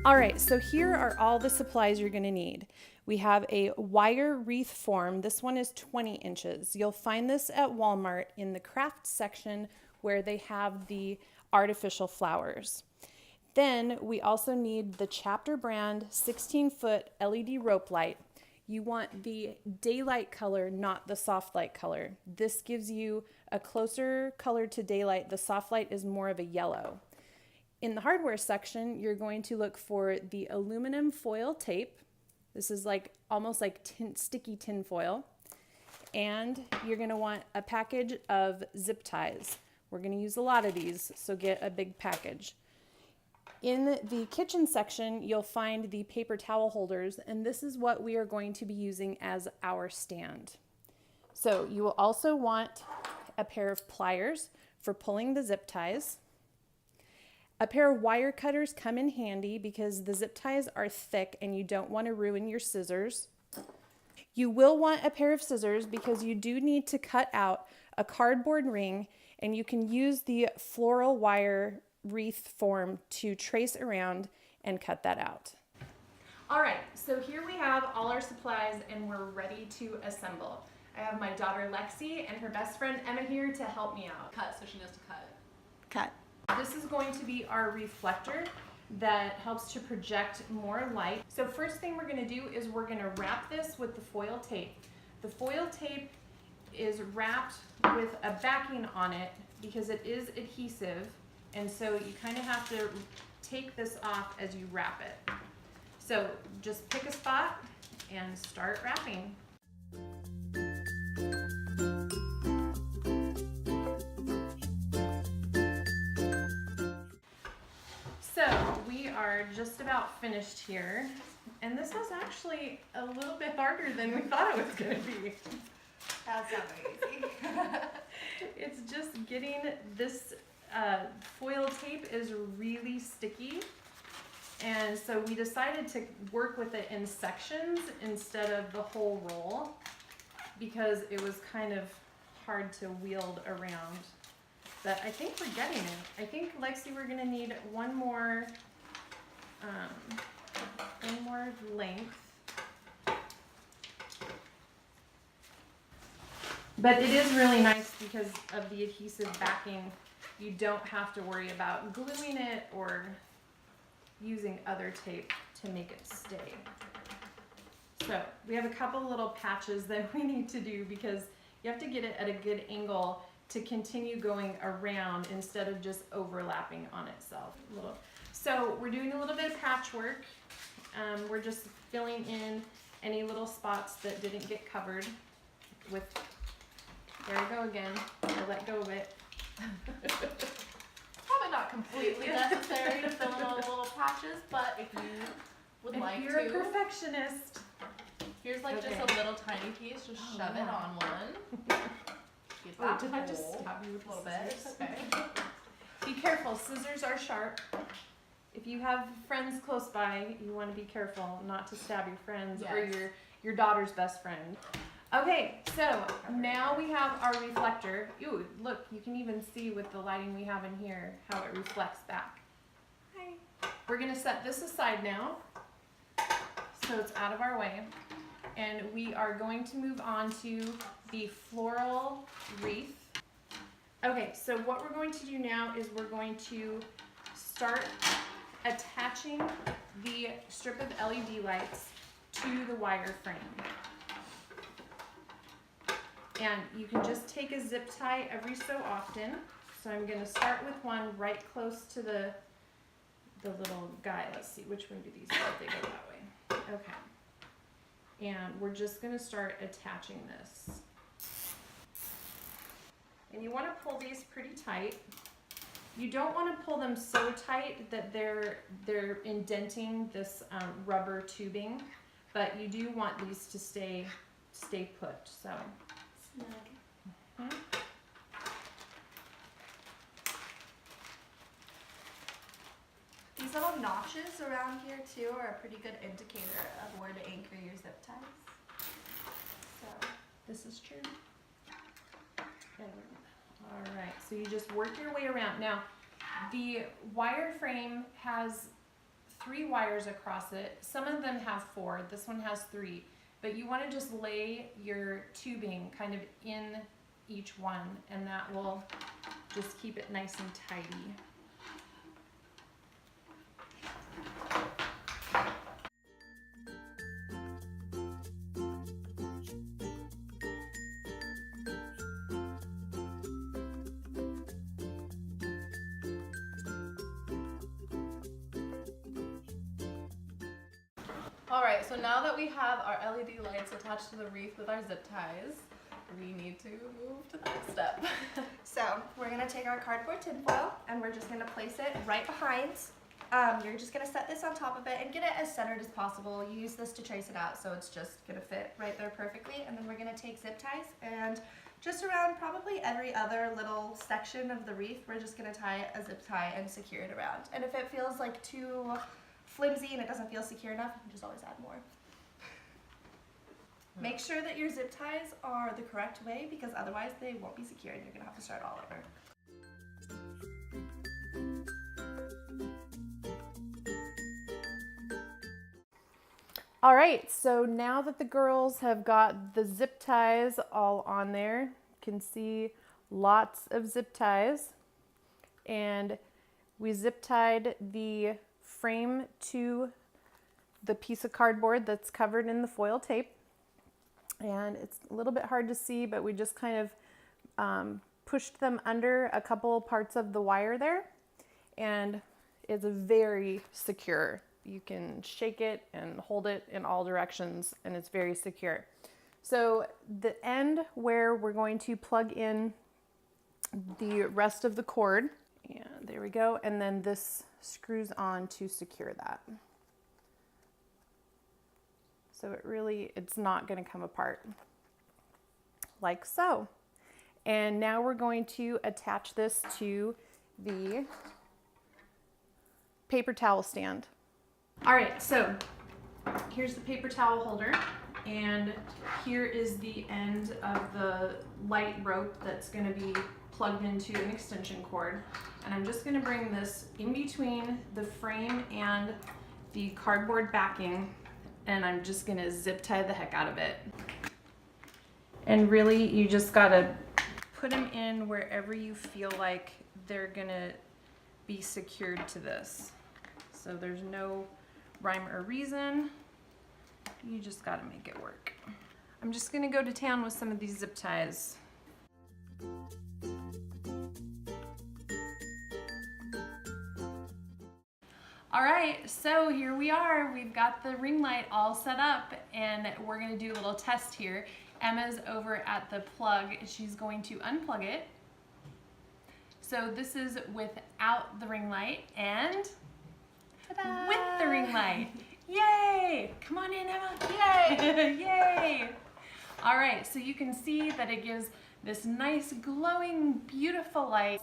All right, so here are all the supplies you're gonna need. We have a wire wreath form. This one is 20 inches. You'll find this at Walmart in the craft section where they have the artificial flowers. Then we also need the chapter brand 16-foot LED rope light. You want the daylight color, not the soft light color. This gives you a closer color to daylight. The soft light is more of a yellow. In the hardware section, you're going to look for the aluminum foil tape. This is like almost like sticky tin foil. And you're gonna want a package of zip ties. We're gonna use a lot of these, so get a big package. In the kitchen section, you'll find the paper towel holders, and this is what we are going to be using as our stand. So you will also want a pair of pliers for pulling the zip ties. A pair of wire cutters come in handy because the zip ties are thick and you don't want to ruin your scissors. You will want a pair of scissors because you do need to cut out a cardboard ring, and you can use the floral wire wreath form to trace around and cut that out. All right, so here we have all our supplies and we're ready to assemble. I have my daughter Lexi and her best friend Emma here to help me out. Cut, so she knows to cut. Cut. This is going to be our reflector that helps to project more light. So first thing we're gonna do is we're gonna wrap this with the foil tape. The foil tape is wrapped with a backing on it because it is adhesive, and so you kind of have to take this off as you wrap it. So just pick a spot and start wrapping. So we are just about finished here, and this was actually a little bit harder than we thought it was going to be. That's not very easy. It's just getting this foil tape is really sticky, and so we decided to work with it in sections instead of the whole roll because it was kind of hard to wield around. But I think we're getting it. I think, Lexi, we're gonna need one more length. But it is really nice because of the adhesive backing. You don't have to worry about gluing it or using other tape to make it stay. So we have a couple little patches that we need to do because you have to get it at a good angle to continue going around instead of just overlapping on itself. So we're doing a little bit of patchwork. We're just filling in any little spots that didn't get covered with, there I go again, I let go of it. Probably not completely necessary to fill in all the little patches, but if you would like to. If you're a perfectionist. Here's like just a little tiny piece, just shove it on one. Did I just stab you with a little bit? Okay. Be careful, scissors are sharp. If you have friends close by, you want to be careful not to stab your friends or your daughter's best friend. Okay, so now we have our reflector. Ooh, look, you can even see with the lighting we have in here how it reflects back. Hi. We're gonna set this aside now so it's out of our way. And we are going to move on to the floral wreath. Okay, so what we're going to do now is we're going to start attaching the strip of LED lights to the wire frame. And you can just take a zip tie every so often. So I'm going to start with one right close to the little guy. Let's see, which one do these go? They go that way. Okay. And we're just going to start attaching this. And you want to pull these pretty tight. You don't want to pull them so tight that they're indenting this rubber tubing, but you do want these to stay put. So. Mm-hmm. These little notches around here too are a pretty good indicator of where to anchor your zip ties. So this is true. All right, so you just work your way around. Now, the wire frame has 3 wires across it. Some of them have 4, this one has 3, but you want to just lay your tubing kind of in each one, and that will just keep it nice and tidy. Alright, so now that we have our LED lights attached to the wreath with our zip ties, we need to move to the next step. So we're gonna take our cardboard tinfoil and we're just gonna place it right behind. You're just gonna set this on top of it and get it as centered as possible. You use this to trace it out, so it's just gonna fit right there perfectly. And then we're gonna take zip ties and just around probably every other little section of the wreath, we're just gonna tie a zip tie and secure it around. And if it feels like too flimsy and it doesn't feel secure enough, you can just always add more. Make sure that your zip ties are the correct way, because otherwise they won't be secure and you're gonna have to start all over. All right, so now that the girls have got the zip ties all on there, you can see lots of zip ties, and we zip tied the frame to the piece of cardboard that's covered in the foil tape. And it's a little bit hard to see, but we just kind of pushed them under a couple parts of the wire there, and it's very secure. You can shake it and hold it in all directions, and it's very secure. So the end where we're going to plug in the rest of the cord, and there we go, and then this screws on to secure that. So it's not going to come apart like so. And now we're going to attach this to the paper towel stand. All right, so here's the paper towel holder, and here is the end of the light rope that's going to be plugged into an extension cord. And I'm just going to bring this in between the frame and the cardboard backing, and I'm just going to zip tie the heck out of it. And really, you just got to put them in wherever you feel like they're going to be secured to this. So there's no rhyme or reason. You just got to make it work. I'm just going to go to town with some of these zip ties. All right, so here we are. We've got the ring light all set up, and we're gonna do a little test here. Emma's over at the plug. She's going to unplug it. So this is without the ring light, and ta-da! With the ring light. Yay! Come on in, Emma. Yay! Yay! All right, so you can see that it gives this nice, glowing, beautiful light.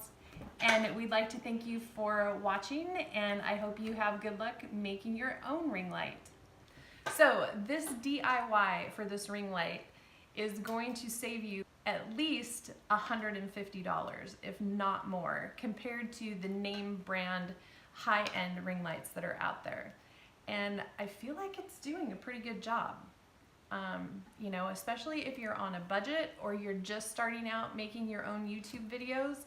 And we'd like to thank you for watching, and I hope you have good luck making your own ring light. So this DIY for this ring light is going to save you at least $150, if not more, compared to the name brand high-end ring lights that are out there. And I feel like it's doing a pretty good job. You know, especially if you're on a budget or you're just starting out making your own YouTube videos,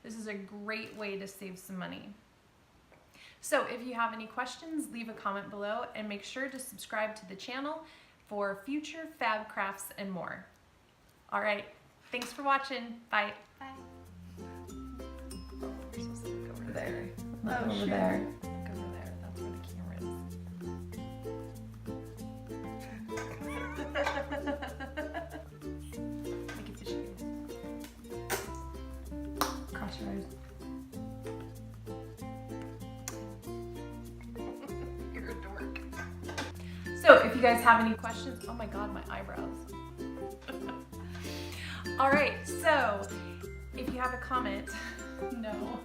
this is a great way to save some money. So if you have any questions, leave a comment below, and make sure to subscribe to the channel for future fab crafts and more. All right, thanks for watching. Bye. Bye. We're supposed to look over there. Look over sure. there. Look over there. That's where the camera is. Make it tissue. Cross your eyes. You're a dork. So if you guys have any questions, oh my God, my eyebrows. All right, so if you have a comment, no.